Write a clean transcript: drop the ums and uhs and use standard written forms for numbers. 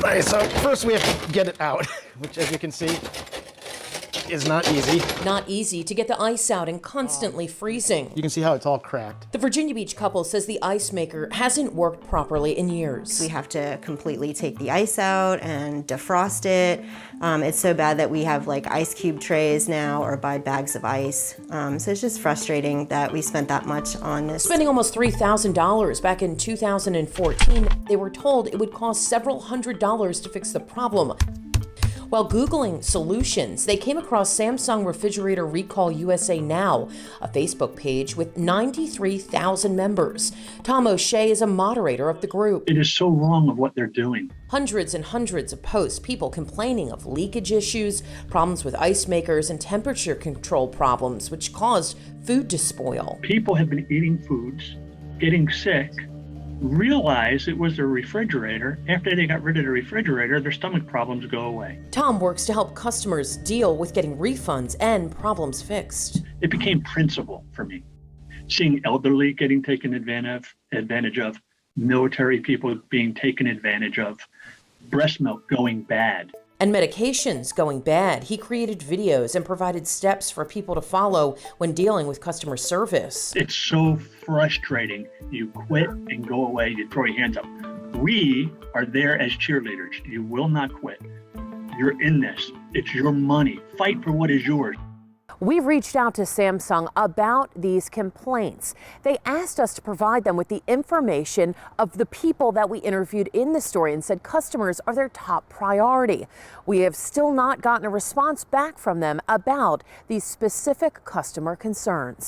ice out. First we have to get it out, which as you can see is not easy. Not easy to get the ice out and constantly freezing. You can see how it's all cracked. The Virginia Beach couple says the ice maker hasn't worked properly in years. We have to completely take the ice out and defrost it. It's so bad that we have like ice cube trays now or buy bags of ice. So it's just frustrating that we spent that much on this. Spending almost $3,000 back in 2014, they were told it would cost several $100s to fix the problem. While Googling solutions, they came across Samsung Refrigerator Recall USA Now, a Facebook page with 93,000 members. Tom O'Shea is a moderator of the group. It is so wrong of what they're doing. Hundreds and hundreds of posts, people complaining of leakage issues, problems with ice makers, and temperature control problems, which caused food to spoil. People have been eating foods, getting sick, realize it was their refrigerator. After they got rid of the refrigerator, their stomach problems go away. Tom works to help customers deal with getting refunds and problems fixed. It became principle for me. Seeing elderly getting taken advantage of, military people being taken advantage of, breast milk going bad. And medications going bad. He created videos and provided steps for people to follow when dealing with customer service. It's so frustrating. You quit and go away, you throw your hands up. We are there as cheerleaders. You will not quit. You're in this. It's your money. Fight for what is yours. We've reached out to Samsung about these complaints. They asked us to provide them with the information of the people that we interviewed in the story and said customers are their top priority. We have still not gotten a response back from them about these specific customer concerns.